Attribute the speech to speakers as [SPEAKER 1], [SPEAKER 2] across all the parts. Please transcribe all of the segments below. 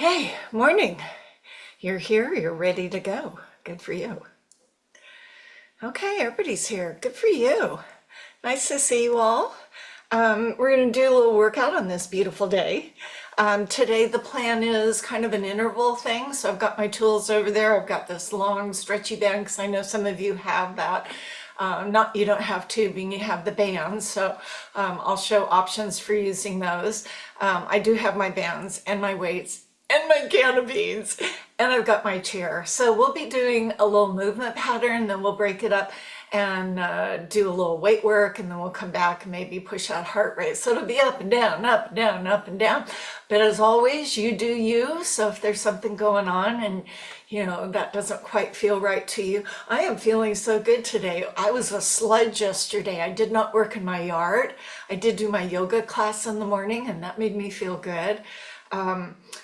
[SPEAKER 1] Hey, morning. You're here, you're ready to go. Good for you. Okay, everybody's here. Good for you. Nice to see you all. We're going to do a little workout on this beautiful day. Today, the plan is kind of an interval thing. So I've got my tools over there. I've got this long stretchy band because I know some of you have that. Not you don't have tubing, you have the bands. So I'll show options for using those. I do have my bands and my weights and my can of beans, and I've got my chair. So we'll be doing a little movement pattern, then we'll break it up and do a little weight work, and then we'll come back and maybe push out heart rate. So it'll be up and down, up and down, up and down. But as always, you do you. So if there's something going on and that doesn't quite feel right to you, I am feeling so good today. I was a sludge yesterday. I did not work in my yard. I did do my yoga class in the morning, and that made me feel good.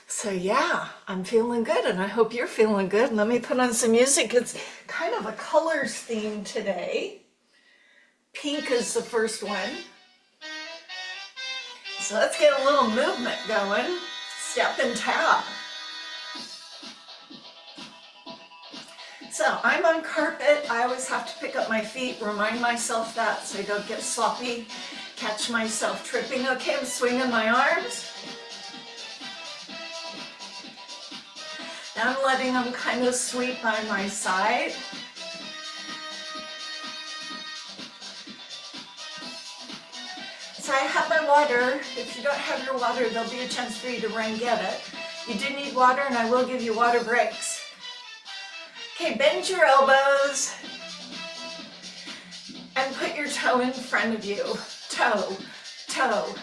[SPEAKER 1] So yeah, I'm feeling good, and I hope you're feeling good. Let me put on some music. It's kind of a colors theme today. Pink is the first one. So let's get a little movement going. Step and tap. So I'm on carpet. I always have to pick up my feet, remind myself that so I don't get sloppy, catch myself tripping. Okay, I'm swinging my arms. Now I'm letting them kind of sweep by my side. So I have my water. If you don't have your water, there'll be a chance for you to run and get it. You do need water, and I will give you water breaks. Okay, bend your elbows and put your toe in front of you. Toe, toe.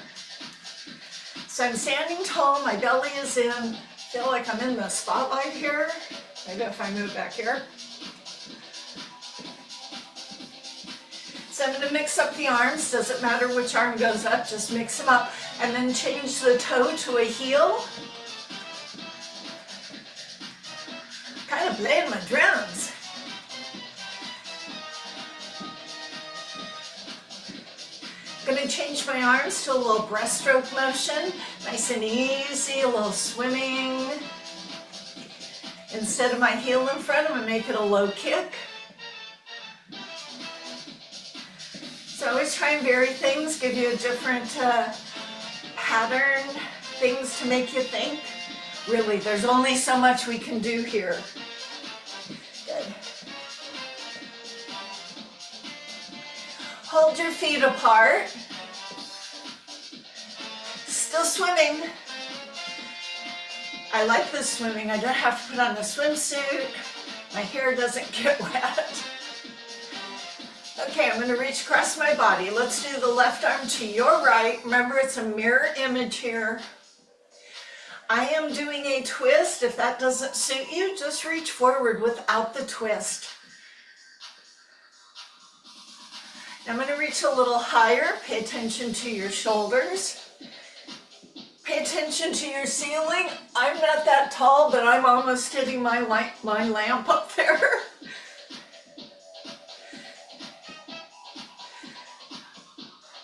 [SPEAKER 1] So I'm standing tall, my belly is in. Feel like I'm in the spotlight here. Maybe if I move back here. So I'm going to mix up the arms. Doesn't matter which arm goes up, just mix them up. And then change the toe to a heel. Kind of playing my drums. I'm going to change my arms to a little breaststroke motion. Nice and easy, a little swimming. Instead of my heel in front, I'm going to make it a low kick. So I always try and vary things, give you a different pattern, things to make you think. Really, there's only so much we can do here. Good. Hold your feet apart. Still swimming. I like this swimming. I don't have to put on a swimsuit. My hair doesn't get wet. Okay, I'm going to reach across my body. Let's do the left arm to your right. Remember, it's a mirror image here. I am doing a twist. If that doesn't suit you, just reach forward without the twist. I'm going to reach a little higher. Pay attention to your shoulders. Pay attention to your ceiling. I'm not that tall, but I'm almost hitting my lamp up there.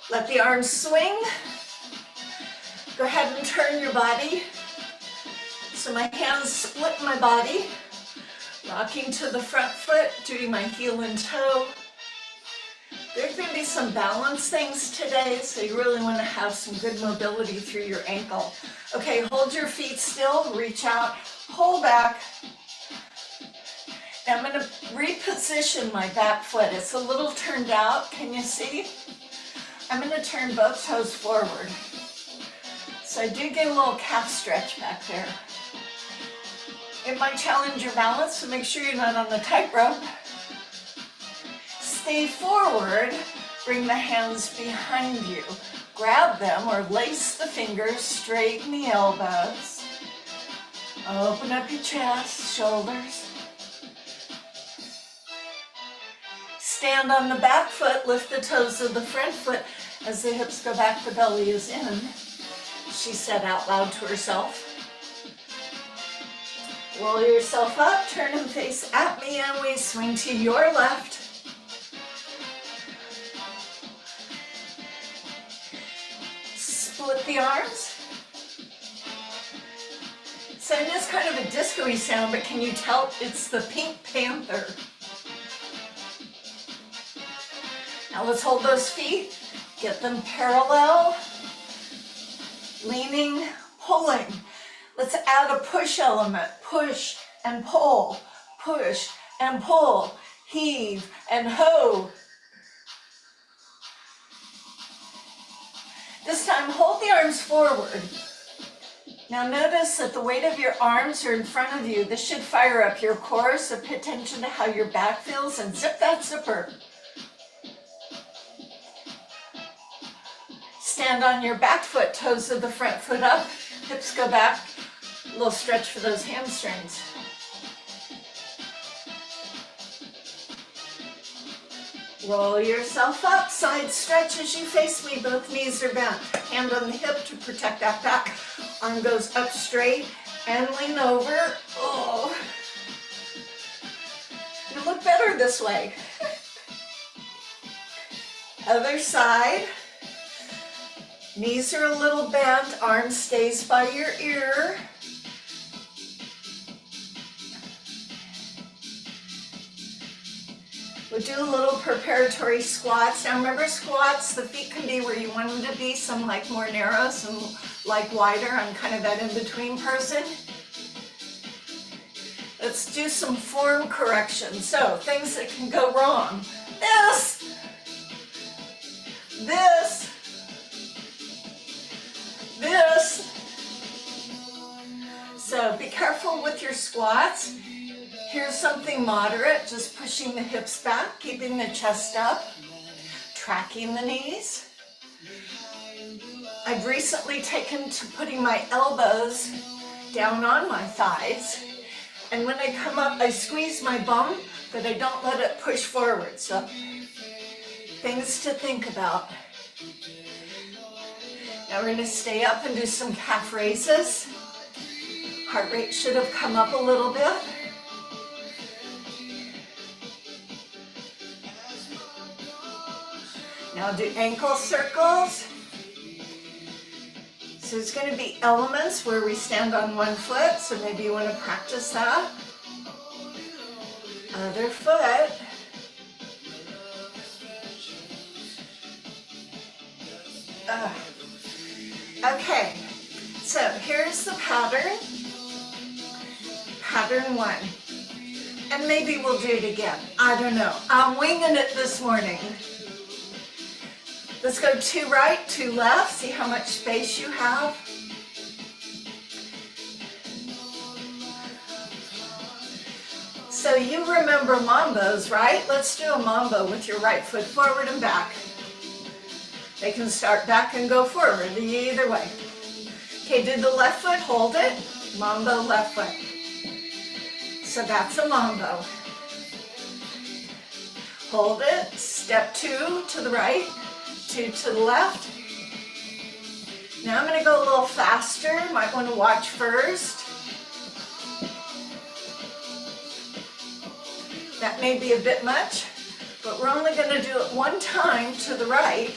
[SPEAKER 1] Let the arms swing. Go ahead and turn your body. So my hands split my body. Rocking to the front foot, doing my heel and toe. There's going to be some balance things today, so you really want to have some good mobility through your ankle. Okay, hold your feet still, reach out, pull back. And I'm going to reposition my back foot. It's a little turned out, can you see? I'm going to turn both toes forward. So I do get a little calf stretch back there. It might challenge your balance, so make sure you're not on the tightrope. Stay forward, bring the hands behind you. Grab them or lace the fingers, straighten the elbows. Open up your chest, shoulders. Stand on the back foot, lift the toes of the front foot. As the hips go back, the belly is in. She said out loud to herself. Roll yourself up, turn and face at me, and we swing to your left. Split the arms. So it is kind of a disco-y sound, but can you tell it's the Pink Panther? Now let's hold those feet, get them parallel, leaning, pulling. Let's add a push element, push and pull, push and pull, heave and ho. This time, hold the arms forward. Now notice that the weight of your arms are in front of you. This should fire up your core, so pay attention to how your back feels and zip that zipper. Stand on your back foot, toes of the front foot up, hips go back, a little stretch for those hamstrings. Roll yourself up, side stretch as you face me, both knees are bent. Hand on the hip to protect that back. Arm goes up straight and lean over. Oh. You look better this way. Other side. Knees are a little bent, arm stays by your ear. We'll do a little preparatory squats. Now remember squats, the feet can be where you want them to be. Some like more narrow, some like wider. I'm kind of that in-between person. Let's do some form correction. So things that can go wrong. This. So be careful with your squats. Here's something moderate, just pushing the hips back, keeping the chest up, tracking the knees. I've recently taken to putting my elbows down on my thighs, and when I come up, I squeeze my bum, but I don't let it push forward. So things to think about. Now we're going to stay up and do some calf raises. Heart rate should have come up a little bit. Now do ankle circles. So it's going to be elements where we stand on one foot, so maybe you want to practice that. Other foot. Okay, so here's the pattern. Pattern one. And maybe we'll do it again. I don't know. I'm winging it this morning. Let's go 2 right, 2 left. See how much space you have. So you remember mambos, right? Let's do a mambo with your right foot forward and back. They can start back and go forward, either way. Okay, do the left foot, hold it. Mambo, left foot. So that's a mambo. Hold it, step 2 to the right, 2 to the left. Now I'm going to go a little faster. Might want to watch first. That may be a bit much, but we're only going to do it 1 time to the right,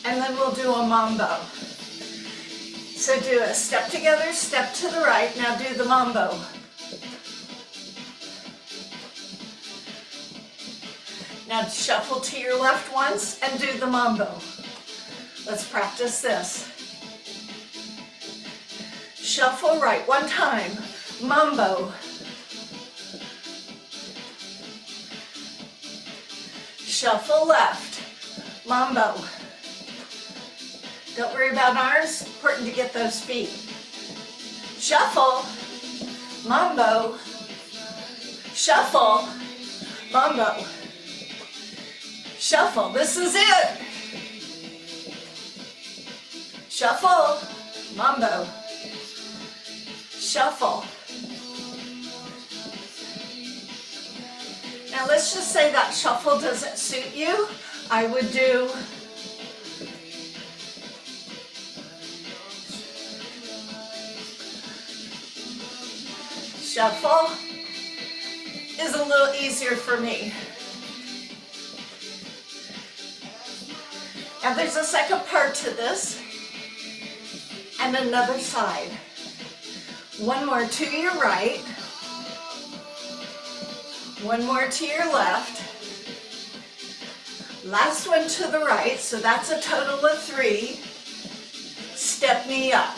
[SPEAKER 1] and then we'll do a mambo. So do a step together, step to the right. Now do the mambo. Now shuffle to your left once and do the mambo. Let's practice this. Shuffle right 1 time. Mambo. Shuffle left. Mambo. Don't worry about arms. Important to get those feet. Shuffle. Mambo. Shuffle. Mambo. Shuffle. This is it. Shuffle. Mambo. Shuffle. Now let's just say that shuffle doesn't suit you. I would do shuffle is a little easier for me. Now there's a second part to this and another side. One more to your right. One more to your left. Last one to the right, so that's a total of 3. Step knee up.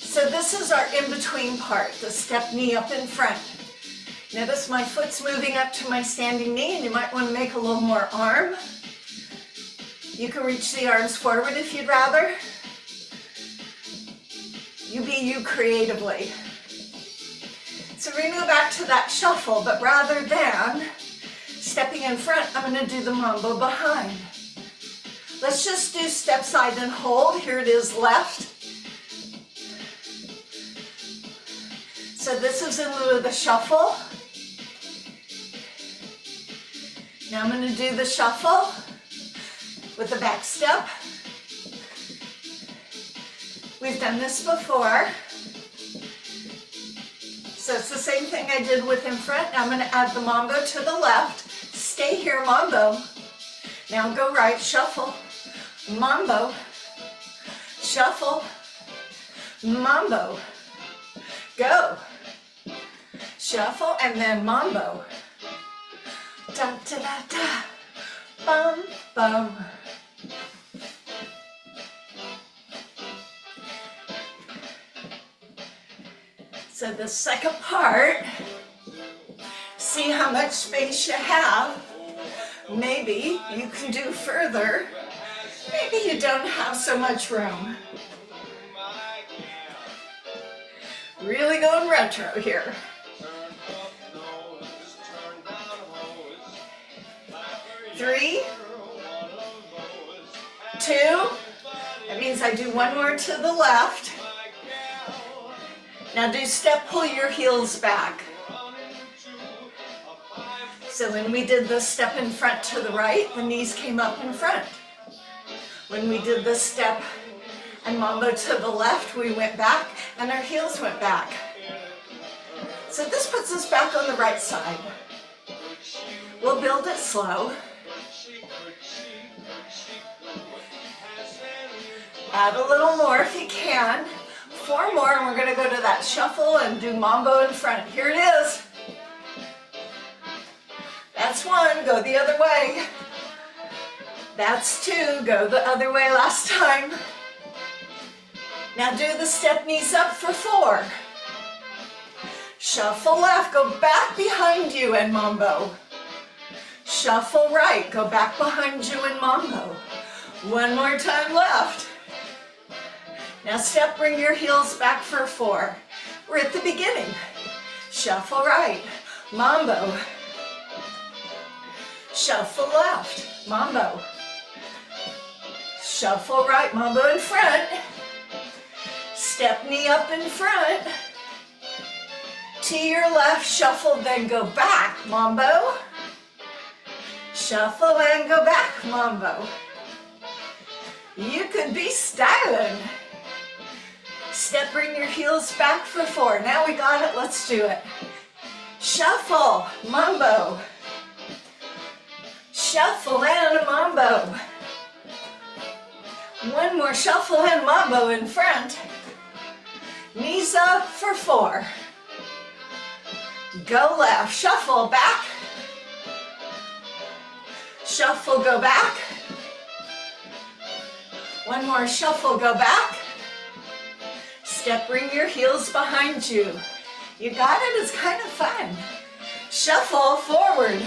[SPEAKER 1] So this is our in-between part, the step knee up in front. Notice my foot's moving up to my standing knee, and you might want to make a little more arm. You can reach the arms forward if you'd rather. You be you creatively. So we're going to go back to that shuffle, but rather than stepping in front, I'm going to do the mambo behind. Let's just do step side and hold. Here it is left. So this is in lieu of the shuffle. Now I'm going to do the shuffle with the back step. We've done this before. So it's the same thing I did with in front. Now I'm going to add the mambo to the left. Stay here, mambo. Now go right, shuffle, mambo, shuffle, mambo. Go. Shuffle and then mambo. Da da da da. Bum bum. So the second part, see how much space you have. Maybe you can do further. Maybe you don't have so much room. Really going retro here. 3, 2, that means I do one more to the left. Now do step, pull your heels back. So when we did the step in front to the right, the knees came up in front. When we did the step and mambo to the left, we went back and our heels went back. So this puts us back on the right side. We'll build it slow. Add a little more if you can. 4 more and we're going to go to that shuffle and do mambo in front. Here it is. That's 1, go the other way. That's 2, go the other way last time. Now do the step knees up for 4. Shuffle left, go back behind you and mambo. Shuffle right, go back behind you and mambo. 1 more time left. Now step, bring your heels back for 4. We're at the beginning. Shuffle right, mambo. Shuffle left, mambo. Shuffle right, mambo in front. Step knee up in front. To your left, shuffle, then go back, mambo. Shuffle and go back, mambo. You could be styling. Step, bring your heels back for 4. Now we got it, let's do it. Shuffle, mambo. Shuffle and a mambo. 1 more shuffle and mambo in front. Knees up for 4. Go left, shuffle back. Shuffle, go back. 1 more shuffle, go back. Step, bring your heels behind you. You got it, it's kind of fun. Shuffle forward.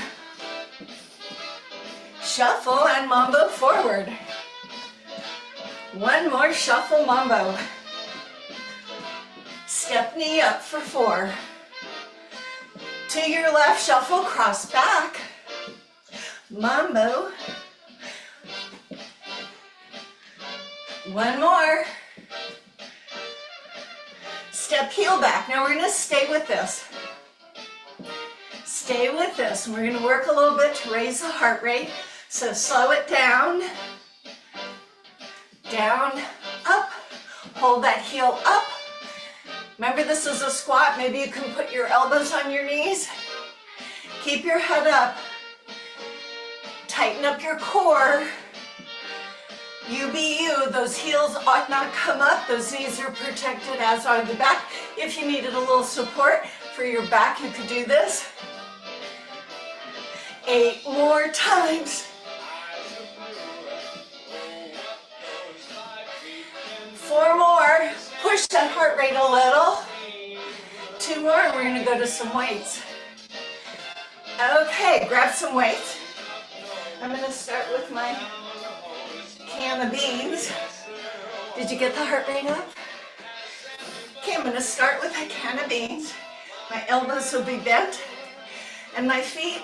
[SPEAKER 1] Shuffle and mambo forward. 1 more shuffle, mambo. Step knee up for 4. To your left, shuffle, cross back. Mambo. 1 more. Step, heel back. Now we're going to stay with this. Stay with this. We're going to work a little bit to raise the heart rate. So slow it down. Down, up. Hold that heel up. Remember, this is a squat. Maybe you can put your elbows on your knees. Keep your head up. Tighten up your core. You be you. Those heels ought not come up. Those knees are protected, as are the back. If you needed a little support for your back, you could do this. 8 more times. 4 more. Push that heart rate a little. 2 more, and we're going to go to some weights. Okay, grab some weights. I'm going to start with my can of beans. Did you get the heart rate up? Okay, I'm going to start with a can of beans. My elbows will be bent, and my feet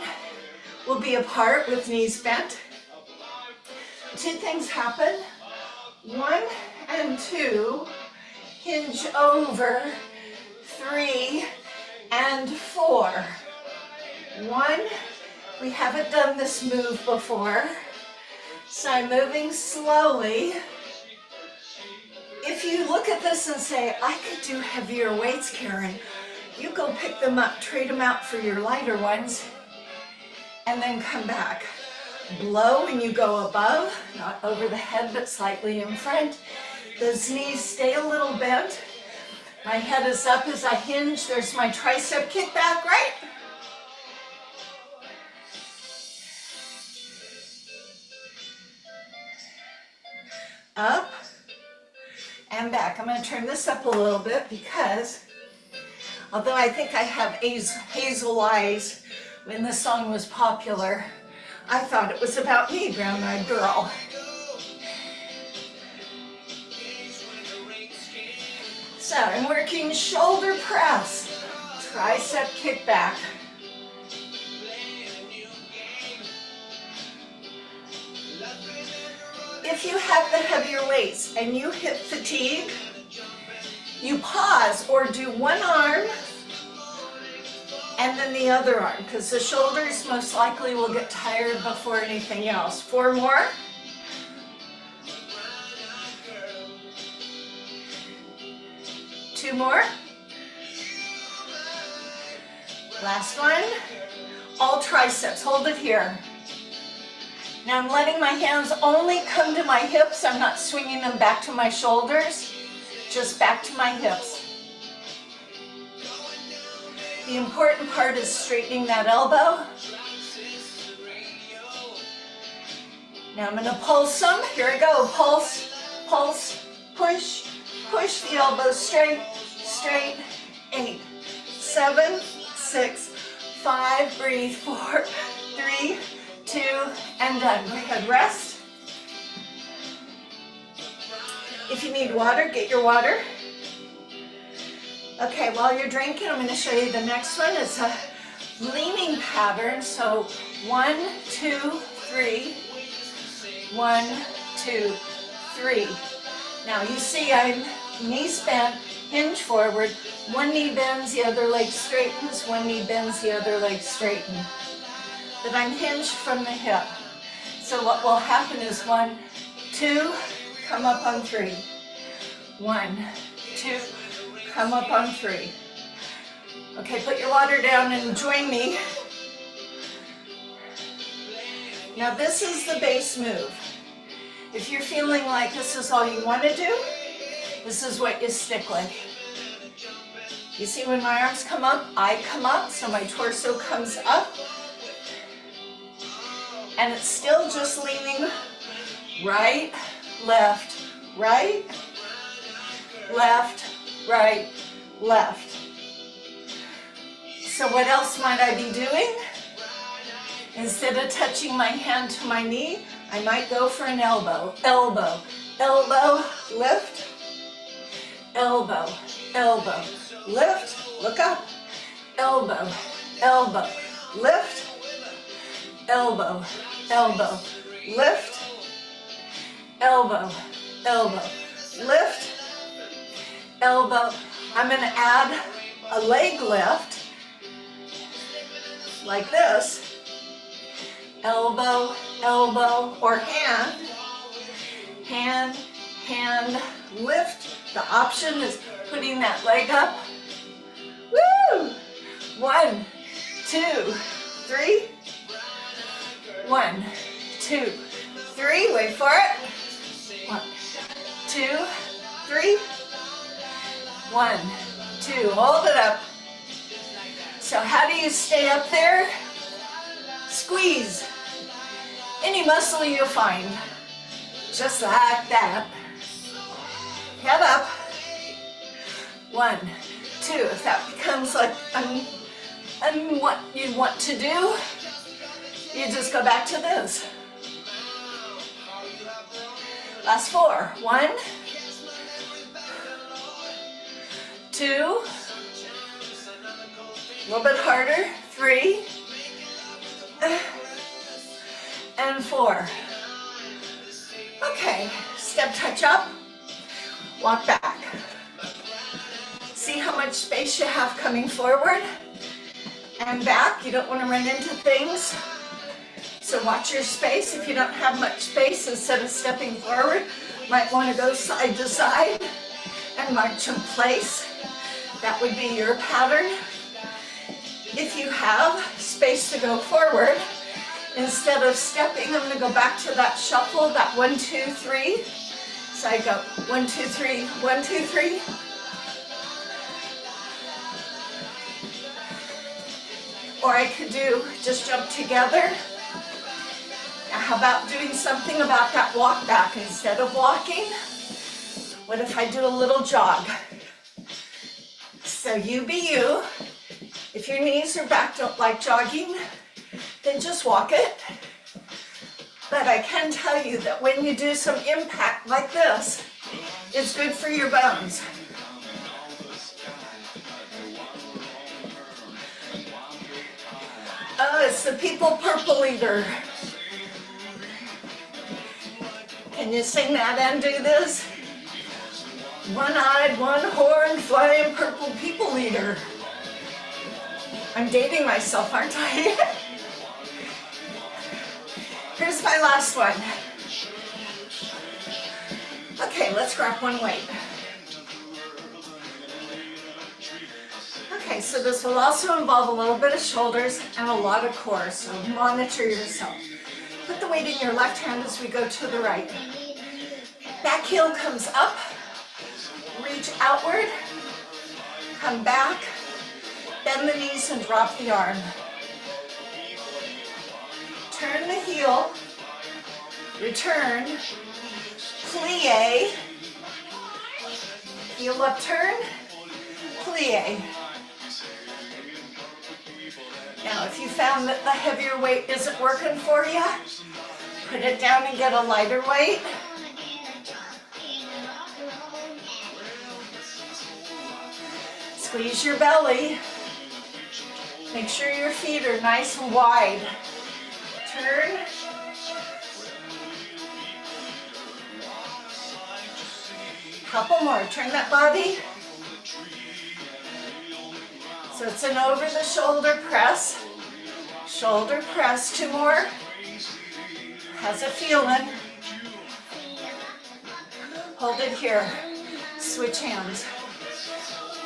[SPEAKER 1] will be apart with knees bent. 2 things happen. 1 and 2, hinge over. 3 and 4. 1, we haven't done this move before, so I'm moving slowly. If you look at this and say, I could do heavier weights, Karen, you go pick them up, trade them out for your lighter ones, and then come back. Blow when you go above, not over the head, but slightly in front. Those knees stay a little bent. My head is up as I hinge. There's my tricep kickback, right? Up and back. I'm going to turn this up a little bit because although I think I have hazel eyes when this song was popular, I thought it was about me, brown-eyed girl. So I'm working shoulder press, tricep kickback. If you have the heavier weights and you hit fatigue, you pause or do one arm and then the other arm, because the shoulders most likely will get tired before anything else. 4 more. 2 more. Last one. All triceps. Hold it here. Now I'm letting my hands only come to my hips. I'm not swinging them back to my shoulders, just back to my hips. The important part is straightening that elbow. Now I'm going to pulse them. Here I go. Pulse, pulse, push, push the elbows straight, straight. 8, 7, 6, 5, breathe. 4, 3, 2, and done. Go ahead, rest. If you need water, get your water. Okay, while you're drinking, I'm going to show you the next one. It's a leaning pattern. So 1, 2, 3. 1, 2, 3. Now you see I'm knees bent, hinge forward. One knee bends, the other leg straightens. One knee bends, the other leg straightens. But I'm hinged from the hip. So what will happen is 1, 2, come up on 3. 1, 2, come up on 3. Okay, put your water down and join me. Now this is the base move. If you're feeling like this is all you want to do, this is what you stick with. You see when my arms come up, I come up, so my torso comes up. And it's still just leaning right, left, right, left, right, left. So what else might I be doing? Instead of touching my hand to my knee, I might go for an elbow, elbow, elbow, lift, elbow, elbow, lift, look up, elbow, elbow, lift, elbow, elbow, lift, elbow, elbow, lift, elbow. I'm going to add a leg lift like this. Elbow, elbow, or hand, hand, hand, lift. The option is putting that leg up. Woo! 1, 2, 3. 1, 2, 3. Wait for it. 2, 3. 1, 2, hold it up. So how do you stay up there? Squeeze any muscle you find, just like that. Head up. 1, 2, if that becomes like what you want to do, you just go back to this. Last 4, 1, 2, a little bit harder, 3, and 4. Okay, step touch up, walk back. See how much space you have coming forward and back. You don't want to run into things. So watch your space. If you don't have much space, instead of stepping forward, you might want to go side to side and march in place. That would be your pattern. If you have space to go forward, instead of stepping, I'm going to go back to that shuffle, that 1, 2, 3. So I go 1, 2, 3, 1, 2, 3. Or I could do just jump together. Now how about doing something about that walk back? Instead of walking, what if I do a little jog? So you be you. If your knees or back don't like jogging, then just walk it. But I can tell you that when you do some impact like this, it's good for your bones. Oh, it's the people purple eater. Can you sing that and do this? One-eyed, one-horned, flying purple people eater. I'm dating myself, aren't I? Here's my last one. Okay, let's grab one weight. Okay, so this will also involve a little bit of shoulders and a lot of core, so monitor yourself. Put the weight in your left hand as we go to the right. Back heel comes up, reach outward, come back, bend the knees and drop the arm. Turn the heel, return, plie, heel up turn, plie. Now if you found that the heavier weight isn't working for you, put it down and get a lighter weight. Squeeze your belly. Make sure your feet are nice and wide. Turn. Couple more. Turn that body. So it's an over the shoulder press. Shoulder press. 2 more. How's it feeling? Hold it here. Switch hands.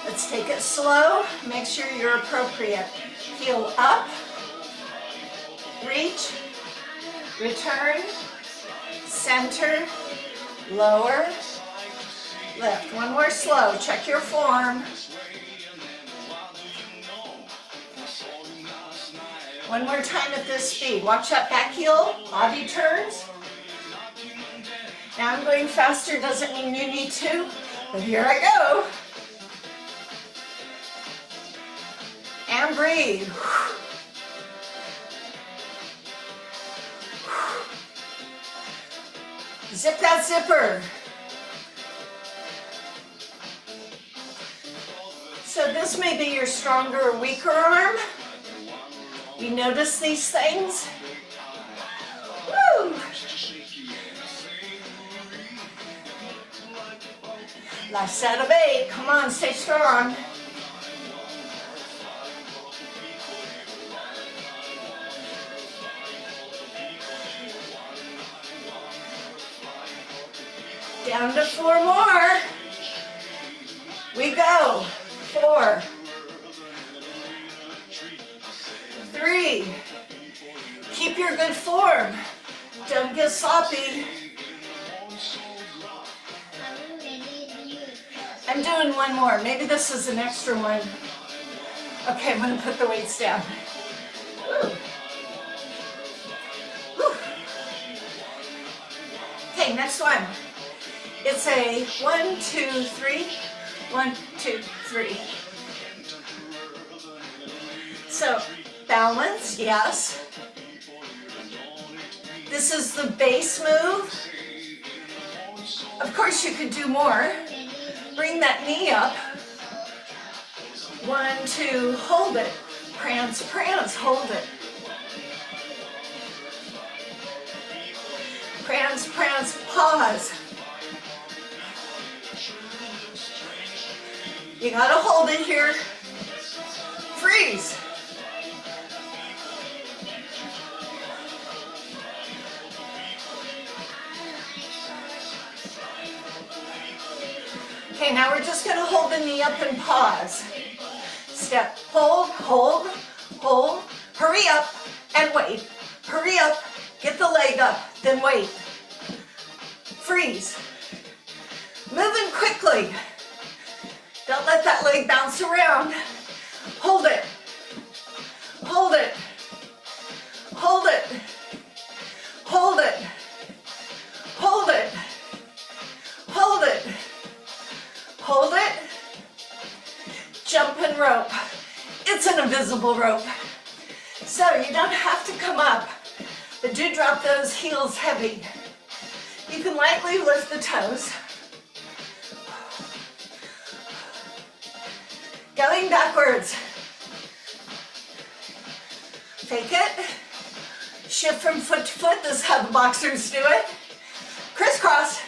[SPEAKER 1] Let's take it slow. Make sure you're appropriate. Heel up. Reach. Return. Center. Lower. Lift. One more slow. Check your form. One more time at this speed. Watch that back heel. Body turns. Now I'm going faster. Doesn't mean you need to. But here I go. And breathe. Zip that zipper. So this may be your stronger or weaker arm. You notice these things? Woo! Last set of 8. Come on, stay strong. Down to 4 more. We go. 4, 3. Keep your good form. Don't get sloppy. I'm doing one more. Maybe this is an extra one. Okay, I'm gonna put the weights down. Woo. Woo. Okay, next one. It's a 1, 2, 3, 1, 2, 3. So, balance, yes. This is the base move. Of course, you could do more. Bring that knee up. 1, 2, hold it. Prance, prance, hold it. Prance, prance, pause. You gotta hold it here. Freeze. Okay, now we're just going to hold the knee up and pause. Step, hold, hold, hold. Hurry up and wait. Hurry up, get the leg up, then wait. Freeze. Moving quickly. Don't let that leg bounce around. Hold it. Hold it. Hold it. Hold it. Hold it. Hold it. Hold it. Jump and rope. It's an invisible rope. So you don't have to come up, but do drop those heels heavy. You can lightly lift the toes. Going backwards. Take it. Shift from foot to foot. This is how the boxers do it. Crisscross.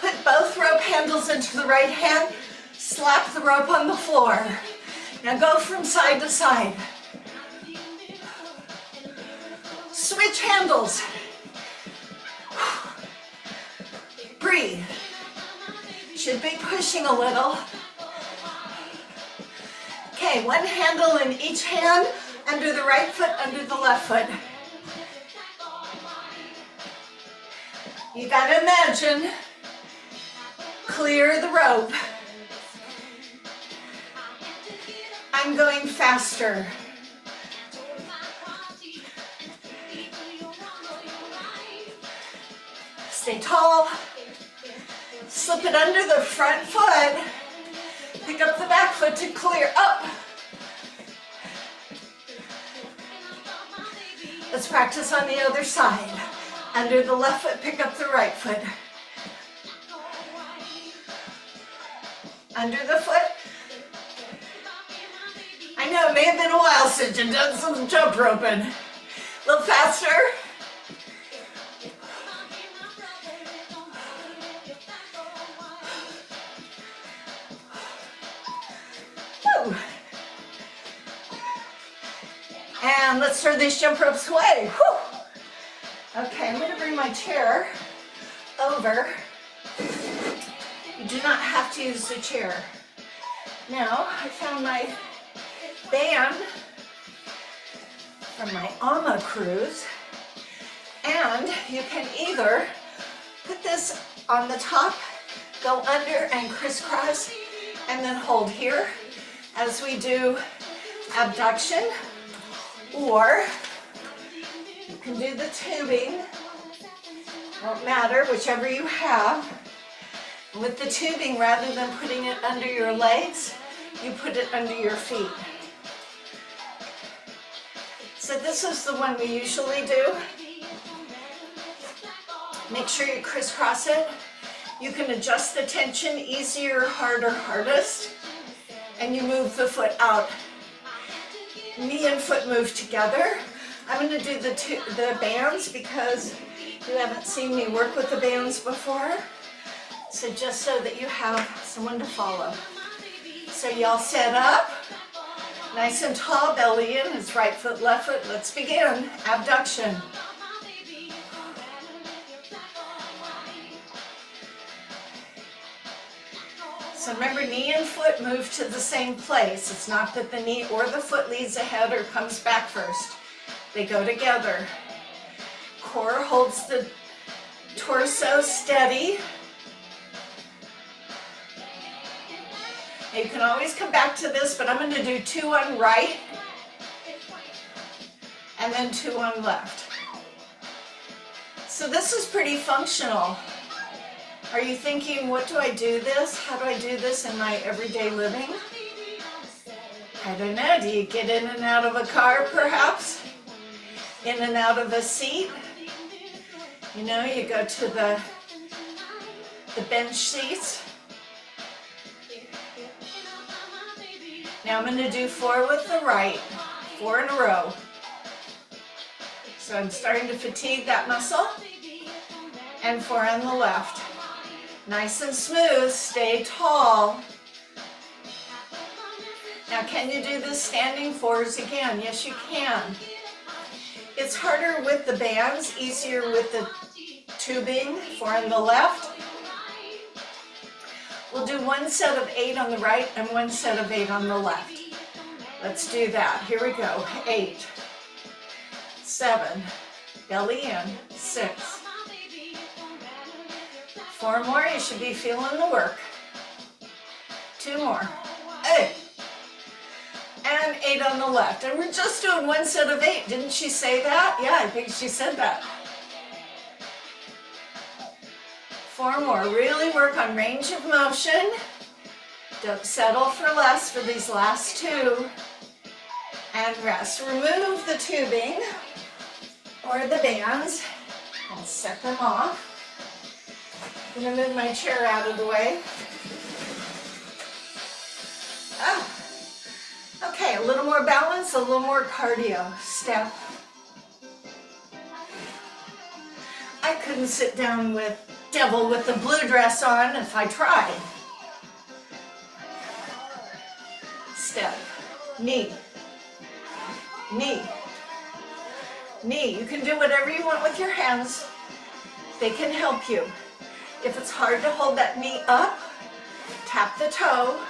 [SPEAKER 1] Put both rope handles into the right hand. Slap the rope on the floor. Now go from side to side. Switch handles. Breathe. Should be pushing a little. Okay, one handle in each hand, under the right foot, under the left foot. You gotta imagine, clear the rope. I'm going faster. Stay tall. Slip it under the front foot. Pick up the back foot to clear up. Let's practice on the other side. Under the left foot, pick up the right foot. Under the foot. I know it may have been a while since you've done some jump roping. A little faster. Woo. And let's throw these jump ropes away. Whew. Okay, I'm going to bring my chair over. You do not have to use the chair. Now, I found my band from my AMA cruise, and you can either put this on the top, go under and crisscross, and then hold here as we do abduction, or you can do the tubing, won't matter, whichever you have. With the tubing, rather than putting it under your legs, you put it under your feet. So this is the one we usually do. Make sure you crisscross it. You can adjust the tension, easier, harder, hardest, and you move the foot out. Knee and foot move together. I'm going to do the bands because you haven't seen me work with the bands before. So just so that you have someone to follow. So y'all set up, nice and tall, belly in, it's right foot, left foot. Let's begin, abduction. So remember, knee and foot move to the same place. It's not that the knee or the foot leads ahead or comes back first. They go together. core holds the torso steady. Now you can always come back to this, but I'm going to do 2 on right and then 2 on left. So this is pretty functional. Are you thinking, what do I do this? How do I do this in my everyday living? I don't know. Do you get in and out of a car, perhaps? In and out of a seat? You know, you go to the bench seats. Now I'm going to do 4 with the right, 4 in a row. So I'm starting to fatigue that muscle. And 4 on the left. Nice and smooth, stay tall. Now can you do the standing 4s again? Yes, you can. It's harder with the bands, easier with the tubing. 4 on the left. We'll do 1 set of 8 on the right and 1 set of 8 on the left. Let's do that. Here we go. 8, 7, belly in, 6. 4 more, you should be feeling the work. 2 more. 8. And 8 on the left. And we're just doing 1 set of 8. Didn't she say that? Yeah, I think she said that. 4 more. Really work on range of motion. Don't settle for less for these last 2. And rest. Remove the tubing or the bands and set them off. I'm going to move my chair out of the way. Okay, a little more balance, a little more cardio. Step. I couldn't sit down with Devil with the blue dress on if I tried. Step. Knee. Knee. Knee. You can do whatever you want with your hands. They can help you. If it's hard to hold that knee up, tap the toe.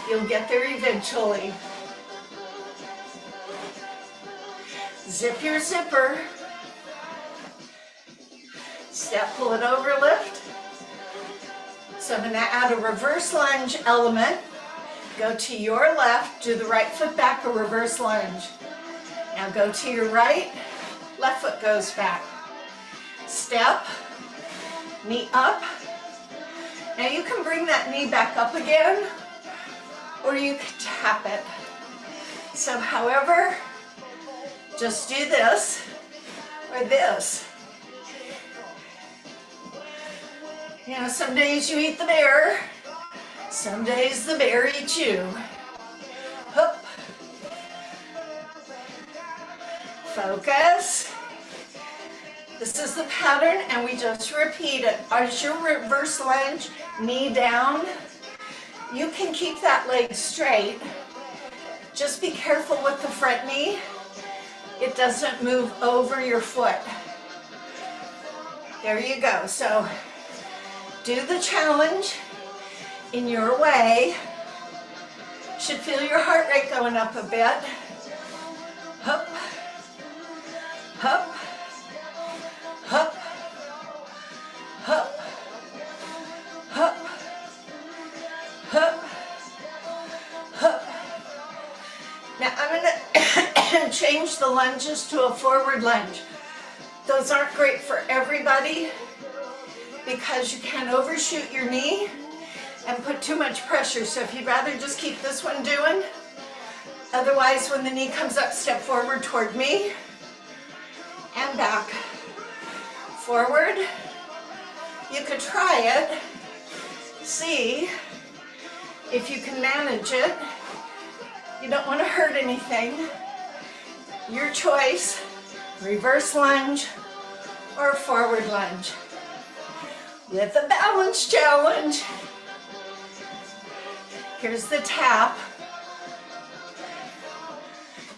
[SPEAKER 1] You'll get there eventually. Zip your zipper. Step, pull it over, lift. So I'm going to add a reverse lunge element. Go to your left, do the right foot back, a reverse lunge. Now go to your right, left foot goes back. Step, knee up. Now you can bring that knee back up again, or you can tap it. So however, just do this or this. You know, some days you eat the bear, some days the bear eats you. Hup. Focus. This is the pattern and we just repeat it. As your reverse lunge, knee down, you can keep that leg straight. Just be careful with the front knee. It doesn't move over your foot. There you go. So do the challenge in your way. Should feel your heart rate going up a bit. Hup, hup, hup, hup, hup, hup, hup. Now I'm going to change the lunges to a forward lunge. Those aren't great for everybody because you can overshoot your knee and put too much pressure. So if you'd rather just keep this one doing, otherwise when the knee comes up, step forward toward me and back. Forward. You could try it. See if you can manage it. You don't want to hurt anything. Your choice, reverse lunge or forward lunge. With a balance challenge. Here's the tap.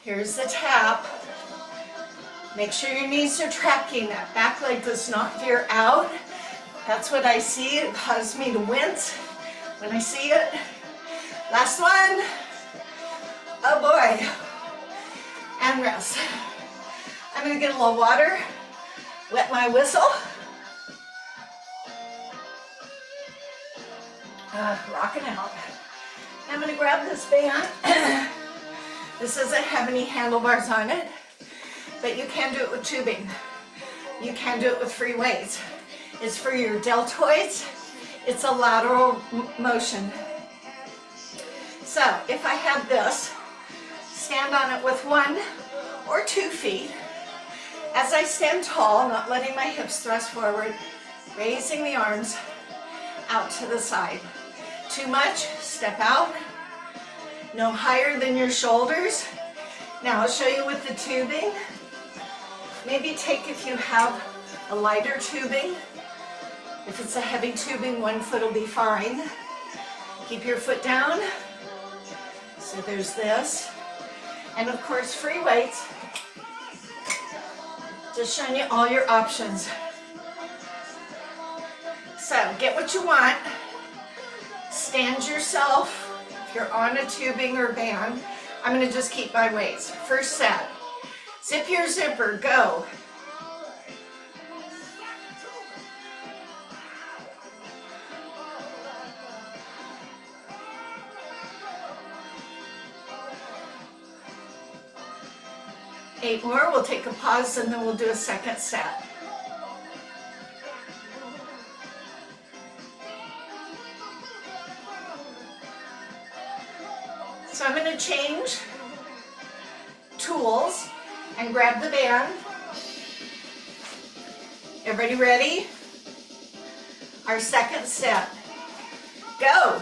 [SPEAKER 1] Here's the tap. Make sure your knees are tracking. That back leg does not veer out. That's what I see. It causes me to wince when I see it. Last one. Oh boy. And rest. I'm going to get a little water. Wet my whistle. Rocking out. I'm gonna grab this band. This doesn't have any handlebars on it, but you can do it with tubing. You can do it with free weights. It's for your deltoids. It's a lateral motion. So if I have this, stand on it with 1 or 2 feet. As I stand tall, not letting my hips thrust forward, raising the arms out to the side. Too much, step out. No higher than your shoulders. Now I'll show you with the tubing. Maybe take, if you have a lighter tubing. If it's a heavy tubing, 1 foot will be fine. Keep your foot down. So there's this. And of course, free weights. Just showing you all your options. So get what you want. Stand yourself. If you're on a tubing or band, I'm gonna just keep my weights. First set. Zip your zipper, go. Eight more, we'll take a pause and then we'll do a second set. So I'm going to change tools and grab the band. Everybody ready? Our second set. Go!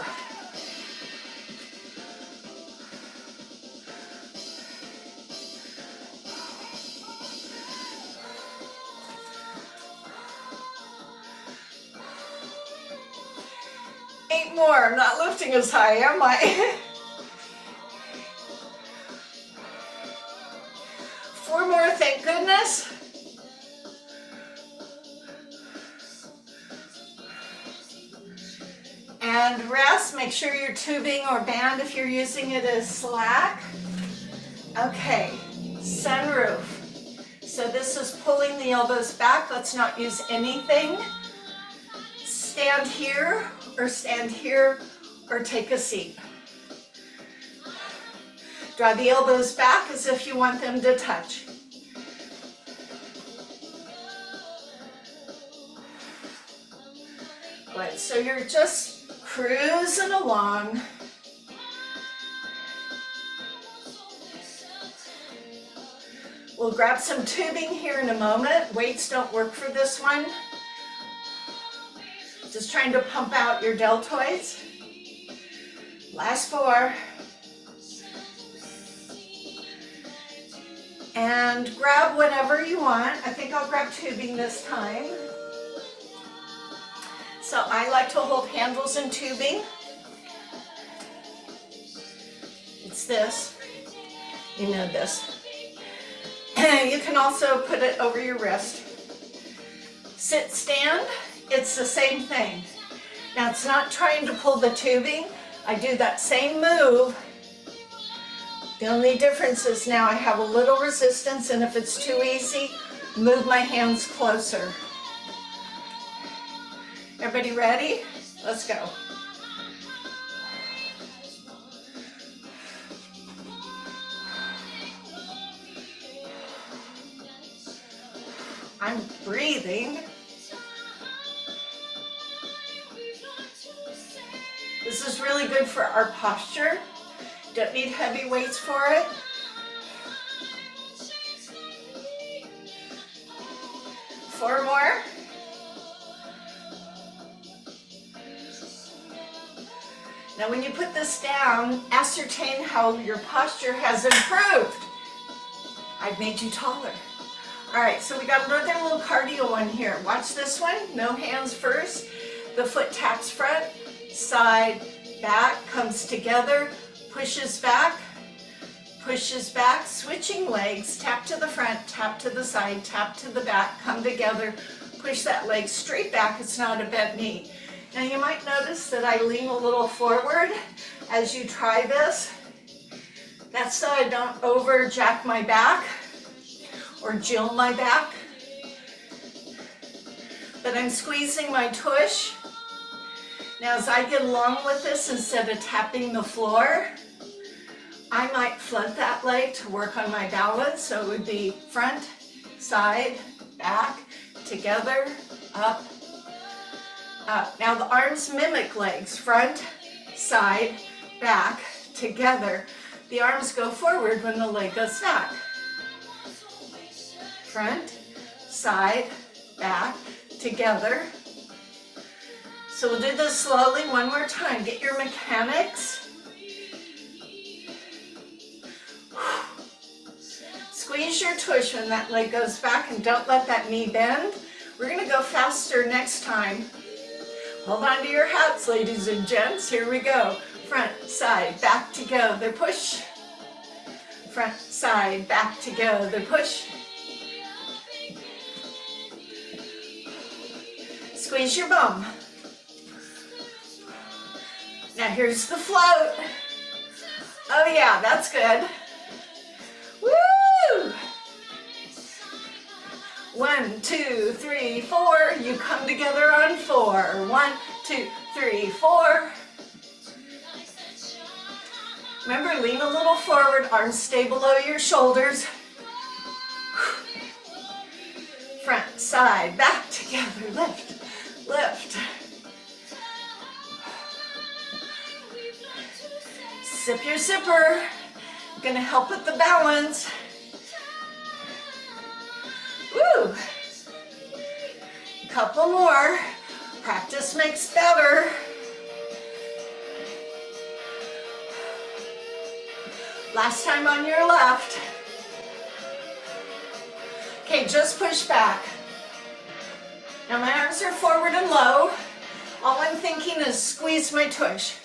[SPEAKER 1] Eight more. I'm not lifting as high, am I? 4 more, thank goodness. And rest. Make sure your tubing or band, if you're using it, is slack. Okay, sunroof. So this is pulling the elbows back. Let's not use anything. Stand here or take a seat. Draw the elbows back as if you want them to touch. Good, so you're just cruising along. We'll grab some tubing here in a moment. Weights don't work for this one. Just trying to pump out your deltoids. Last 4. And grab whatever you want. I think I'll grab tubing this time. So I like to hold handles and tubing. It's this. You know this. You can also put it over your wrist. Sit, stand. It's the same thing. Now it's not trying to pull the tubing. I do that same move. The only difference is now I have a little resistance, and if it's too easy, move my hands closer. Everybody ready? Let's go. I'm breathing. This is really good for our posture. Don't need heavy weights for it. Four more. Now when you put this down, ascertain how your posture has improved. I've made you taller. All right, so we got another little cardio one here. Watch this one, no hands first. The foot taps front, side, back, comes together, pushes back, switching legs, tap to the front, tap to the side, tap to the back, come together, push that leg straight back. It's not a bent knee. Now you might notice that I lean a little forward as you try this. That's so I don't over jack my back or jill my back. but I'm squeezing my tush. Now as I get along with this, instead of tapping the floor, I might float that leg to work on my balance. So it would be front, side, back, together, up, up. Now the arms mimic legs, front, side, back, together. The arms go forward when the leg goes back. Front, side, back, together. So we'll do this slowly one more time. Get your mechanics. Squeeze your tush when that leg goes back and don't let that knee bend. We're gonna go faster next time. Hold on to your hats, ladies and gents. Here we go. Front, side, back together, push. Front, side, back together, push. Squeeze your bum. Now here's the float. Oh yeah, that's good. Woo! 1, 2, 3, 4. You come together on 4. 1, 2, 3, 4. Remember, lean a little forward, arms stay below your shoulders. Front, side, back together, lift, lift. Sip your sipper. Gonna help with the balance. Woo! Couple more. Practice makes better. Last time on your left. Okay, just push back. Now my arms are forward and low. All I'm thinking is squeeze my tush.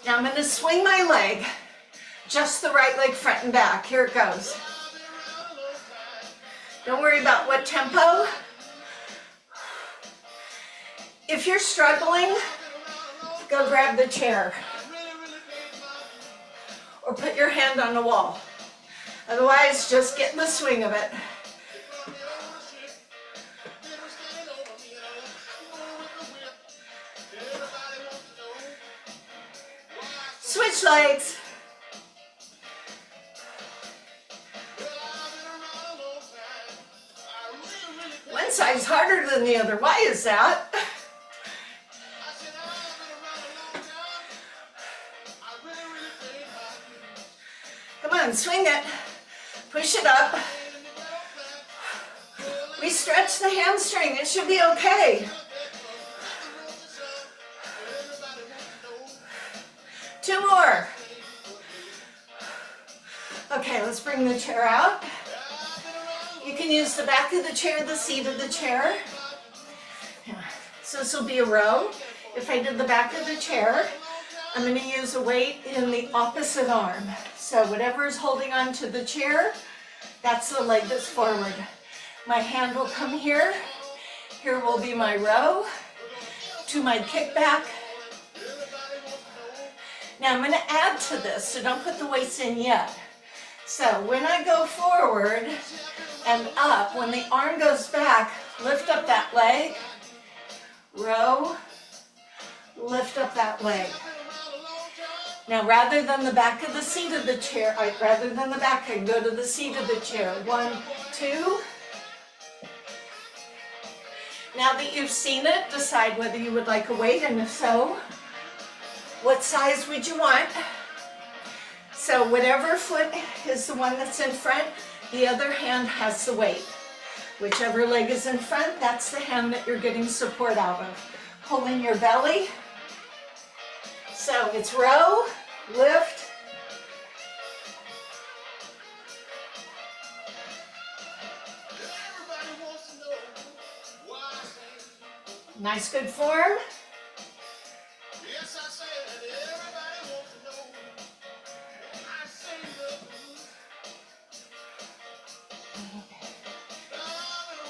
[SPEAKER 1] Now I'm going to swing my leg, just the right leg front and back. Here it goes. Don't worry about what tempo. If you're struggling, go grab the chair or put your hand on the wall. Otherwise, just get in the swing of it. Switch legs. One side's harder than the other. Why is that? Come on, swing it. Push it up. We stretch the hamstring. It should be okay. 2 more. Okay, let's bring the chair out. You can use the back of the chair, the seat of the chair. Yeah. So this will be a row. If I did the back of the chair, I'm going to use a weight in the opposite arm. So whatever is holding on to the chair, that's the leg that's forward. My hand will come here. Here will be my row to my kickback. Now I'm going to add to this, so don't put the weights in yet. So when I go forward and up, when the arm goes back, lift up that leg, row, lift up that leg. Now rather than the back of the seat of the chair, rather than the back, I go to the seat of the chair. 1, 2. Now that you've seen it, decide whether you would like a weight, and if so, what size would you want? So whatever foot is the one that's in front, the other hand has the weight. Whichever leg is in front, that's the hand that you're getting support out of. Pulling your belly. So it's row, lift. Nice, good form.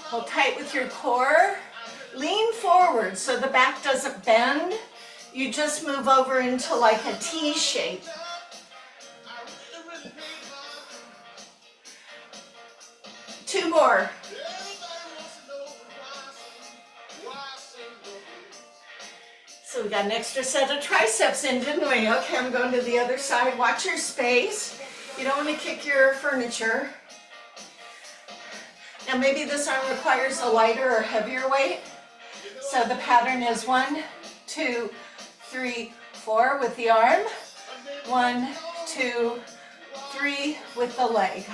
[SPEAKER 1] Hold tight with your core. Lean forward so the back doesn't bend. You just move over into like a T shape. 2 more. So we got an extra set of triceps in, didn't we? Okay, I'm going to the other side. Watch your space. You don't want to kick your furniture. Now maybe this arm requires a lighter or heavier weight. So the pattern is 1, 2, 3, 4 with the arm. 1, 2, 3 with the leg.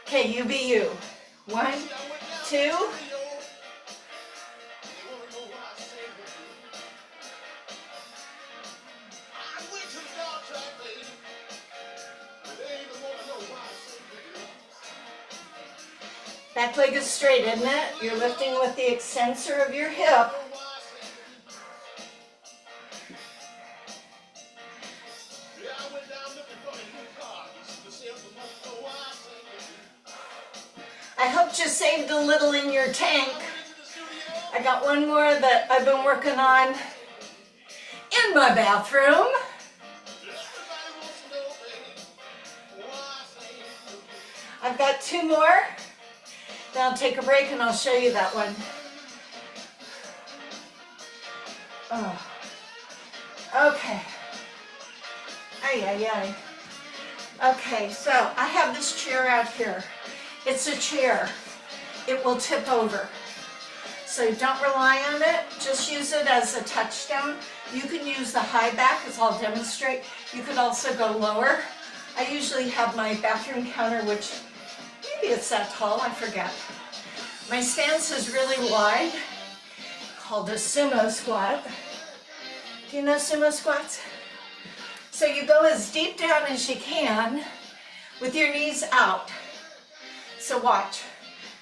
[SPEAKER 1] Okay, you be you. 1, 2. Back leg is straight, isn't it? You're lifting with the extensor of your hip. I hope you saved a little in your tank. I got one more that I've been working on in my bathroom. I've got 2 more. Then I'll take a break and I'll show you that one. Oh. Okay. Ay, ay, ay. Okay, so I have this chair out here. It's a chair. It will tip over. So don't rely on it. Just use it as a touchdown. You can use the high back, as I'll demonstrate. You could also go lower. I usually have my bathroom counter, which maybe it's that tall, I forget. My stance is really wide, called a sumo squat. Do you know sumo squats? So you go as deep down as you can with your knees out. So watch.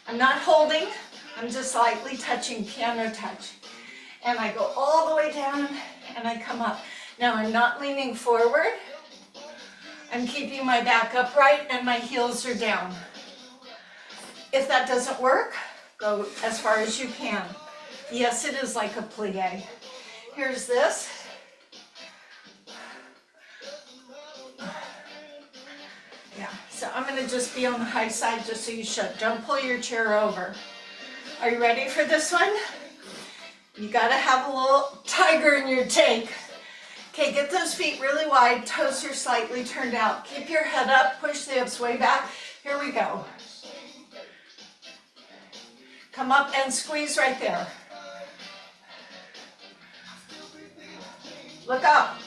[SPEAKER 1] I'm not holding, I'm just lightly touching, piano touch. And I go all the way down and I come up. Now I'm not leaning forward. I'm keeping my back upright and my heels are down. If that doesn't work, go as far as you can. Yes, it is like a plie. Here's this. Yeah, so I'm going to just be on the high side just so you should. Don't pull your chair over. Are you ready for this one? You got to have a little tiger in your tank. Okay, get those feet really wide, toes are slightly turned out. Keep your head up, push the hips way back. Here we go. Come up and squeeze right there. Look up.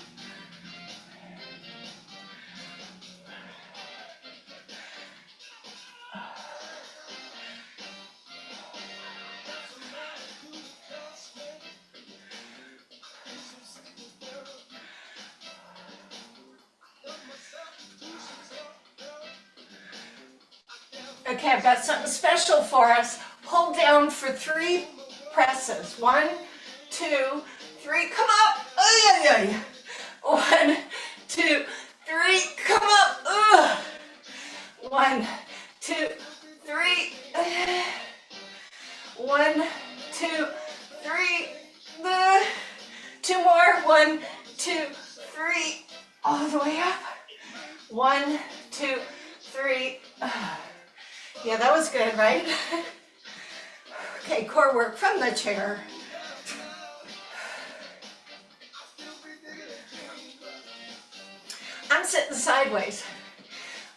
[SPEAKER 1] Okay, I've got something special for us. Hold down for 3 presses. 1, 2, 3, come up. Ay, ay, ay. 1, 2, 3, come up. Ugh. 1, 2, 3. 1, 2, 3. 2 more. 1, 2, 3. All the way up. 1, 2, 3. Yeah, that was good, right? Okay, core work from the chair. I'm sitting sideways.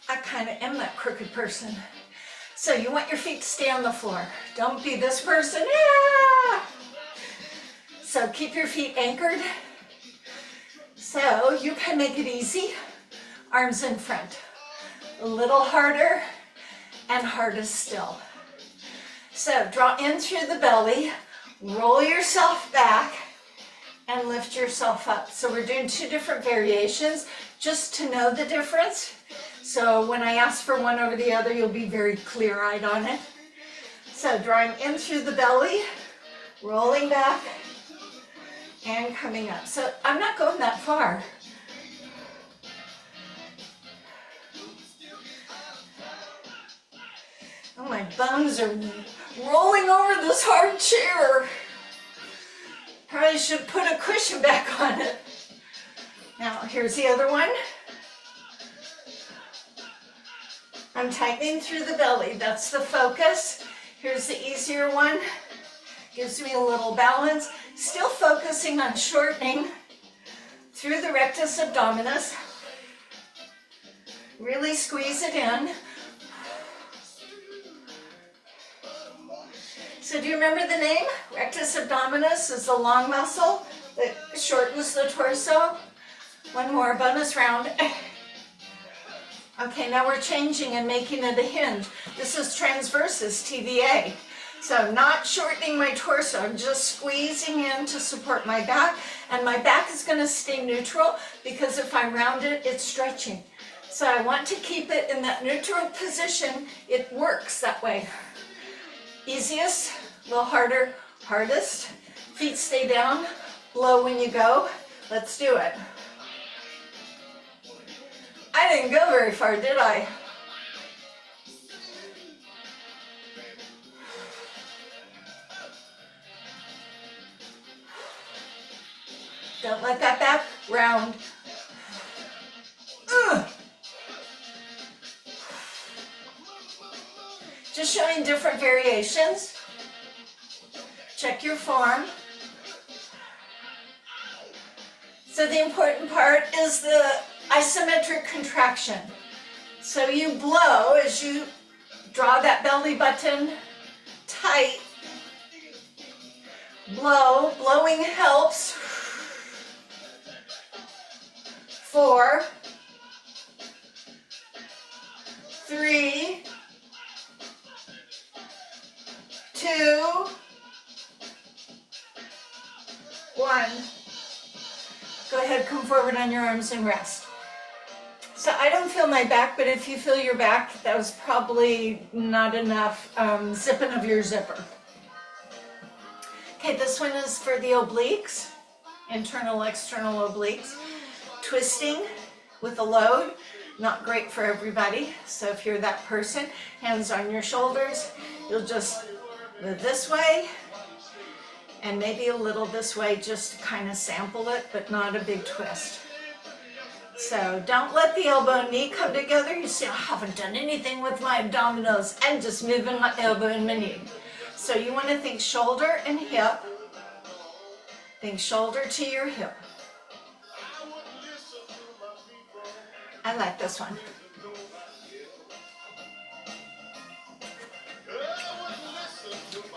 [SPEAKER 1] I kind of am that crooked person. So you want your feet to stay on the floor. Don't be this person. Ah! So keep your feet anchored. So you can make it easy. Arms in front. A little harder and hardest still. So draw in through the belly, roll yourself back, and lift yourself up. So we're doing 2 different variations just to know the difference. So when I ask for one over the other, you'll be very clear-eyed on it. So drawing in through the belly, rolling back, and coming up. So I'm not going that far. Oh, my bones are rolling over this hard chair. Probably should put a cushion back on it. Now, here's the other one. I'm tightening through the belly. That's the focus. Here's the easier one. Gives me a little balance. Still focusing on shortening through the rectus abdominis. Really squeeze it in. So do you remember the name? Rectus abdominis is the long muscle that shortens the torso. One more bonus round. Okay, now we're changing and making it a hinge. This is transversus, TVA. So I'm not shortening my torso, I'm just squeezing in to support my back, and my back is going to stay neutral because if I round it, it's stretching. So I want to keep it in that neutral position. It works that way. Easiest, a little harder, hardest. Feet stay down, blow when you go. Let's do it. I didn't go very far, did I? Don't let that back round. Just showing different variations. Check your form. So the important part is the isometric contraction. So you blow as you draw that belly button tight. Blow. Blowing helps. 4, 3, 2, 1. Go ahead, come forward on your arms and rest. So I don't feel my back, but if you feel your back, that was probably not enough zipping of your zipper. Okay, this one is for the obliques, internal, external obliques. Twisting with a load, not great for everybody. So if you're that person, hands on your shoulders, you'll just move this way and maybe a little this way just to kind of sample it, but not a big twist. So don't let the elbow and knee come together. You say, I haven't done anything with my abdominals. I'm just moving my elbow and my knee. So you want to think shoulder and hip. Think shoulder to your hip. I like this one.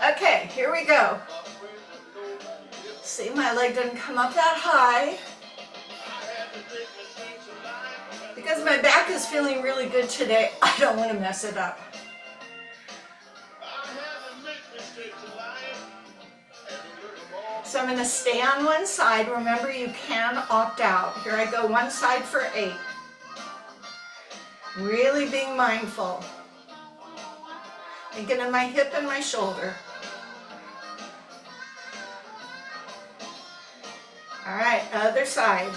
[SPEAKER 1] Okay, here we go. See, my leg didn't come up that high. Because my back is feeling really good today, I don't want to mess it up. So I'm going to stay on one side. Remember, you can opt out. Here I go, one side for 8. Really being mindful. Thinking of my hip and my shoulder. All right, other side.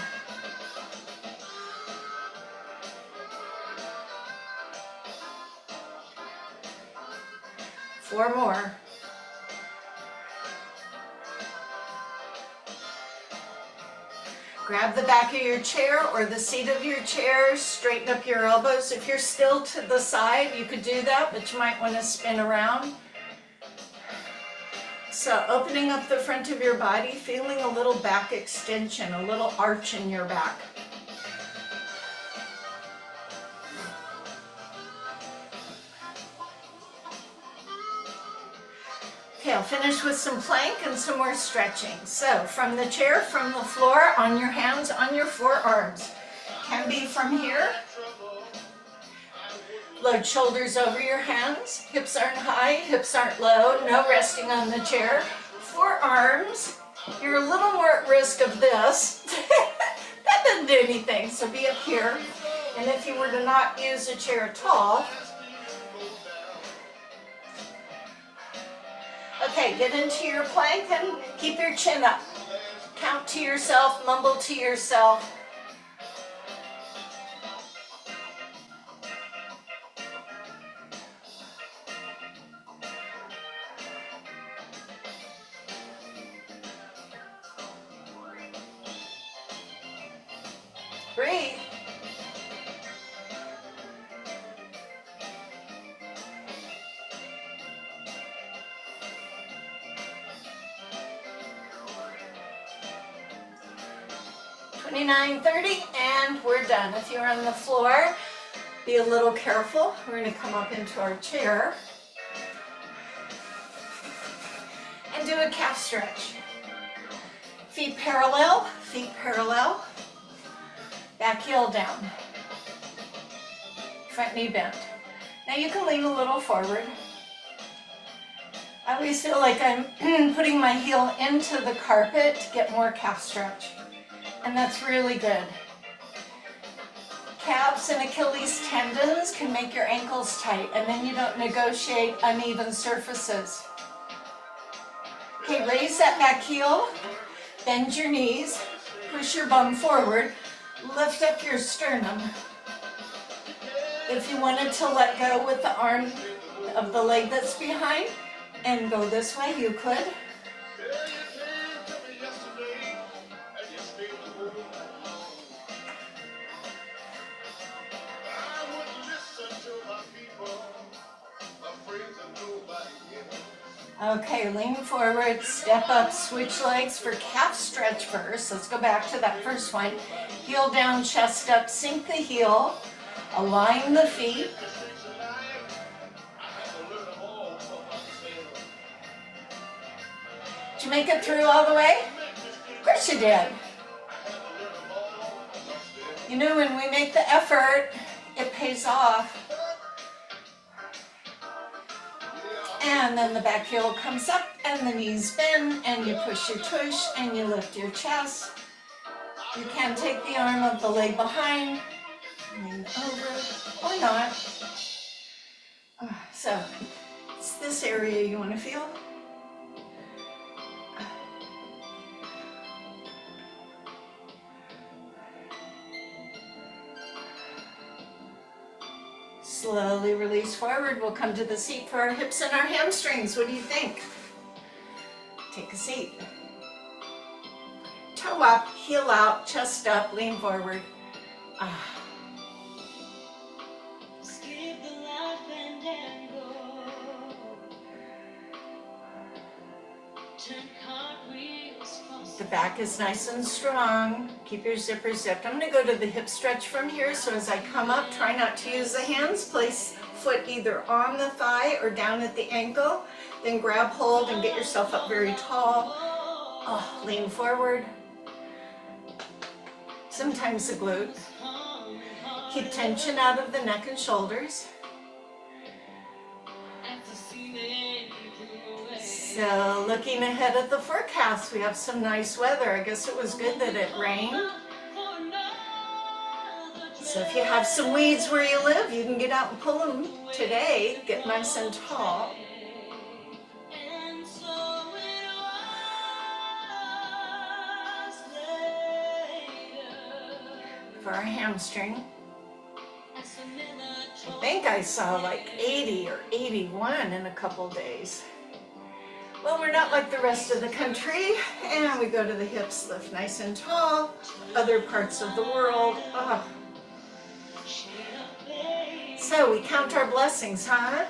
[SPEAKER 1] Four more. Grab the back of your chair or the seat of your chair, straighten up your elbows. If you're still to the side, you could do that, but you might want to spin around. So opening up the front of your body, feeling a little back extension, a little arch in your back. Okay, I'll finish with some plank and some more stretching. So from the chair, from the floor, on your hands, on your forearms. Can be from here. Load shoulders over your hands. Hips aren't high, hips aren't low. No resting on the chair. Forearms. You're a little more at risk of this. That doesn't do anything, so be up here. And if you were to not use a chair at all, okay, get into your plank and keep your chin up. Count to yourself, mumble to yourself. Breathe. 29, 30, and we're done. If you're on the floor, be a little careful. We're going to come up into our chair and do a calf stretch. Feet parallel, back heel down, front knee bent. Now you can lean a little forward. I always feel like I'm putting my heel into the carpet to get more calf stretch, and that's really good. Calves and Achilles tendons can make your ankles tight, and then you don't negotiate uneven surfaces. Okay, raise that back heel, bend your knees, push your bum forward, lift up your sternum. If you wanted to let go with the arm of the leg that's behind and go this way, you could. Okay, lean forward, step up, switch legs for calf stretch first. Let's go back to that first one. Heel down, chest up, sink the heel, align the feet. Did you make it through all the way? Of course you did. You know, when we make the effort, it pays off. And then the back heel comes up and the knees bend and you push your tush and you lift your chest. You can take the arm of the leg behind, lean over or not. So it's this area you want to feel. Slowly release forward. We'll come to the seat for our hips and our hamstrings. What do you think? Take a seat. Toe up, heel out, chest up, lean forward. The back is nice and strong. Keep your zipper zipped. I'm going to go to the hip stretch from here. So as I come up, try not to use the hands. Place foot either on the thigh or down at the ankle. Then grab hold and get yourself up very tall. Lean forward. Sometimes the glutes. Keep tension out of the neck and shoulders. So looking ahead at the forecast, we have some nice weather. I guess it was good that it rained. So if you have some weeds where you live, you can get out and pull them today. Get nice and tall. For our hamstring, I think I saw like 80 or 81 in a couple days. Well, we're not like the rest of the country, and we go to the hips, lift nice and tall, other parts of the world. So we count our blessings, huh?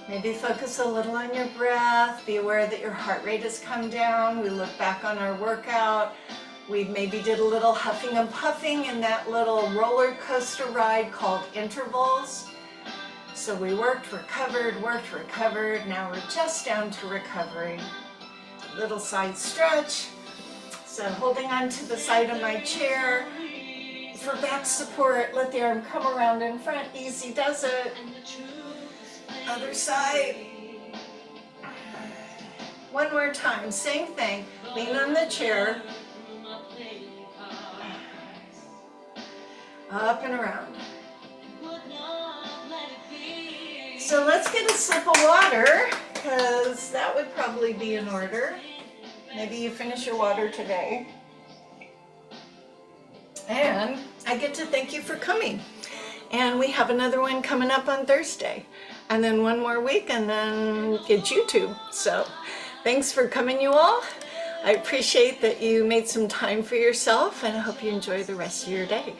[SPEAKER 1] Maybe focus a little on your breath. Be aware that your heart rate has come down. We look back on our workout. We maybe did a little huffing and puffing in that little roller coaster ride called intervals. So we worked, recovered. Now we're just down to recovery. Little side stretch. So holding on to the side of my chair. For back support, let the arm come around in front. Easy does it. Other side. One more time, same thing. Lean on the chair. Up and around. So let's get a sip of water, because that would probably be in order. Maybe you finish your water today. And I get to thank you for coming. And we have another one coming up on Thursday. And then one more week, and then it's YouTube. So thanks for coming, you all. I appreciate that you made some time for yourself, and I hope you enjoy the rest of your day.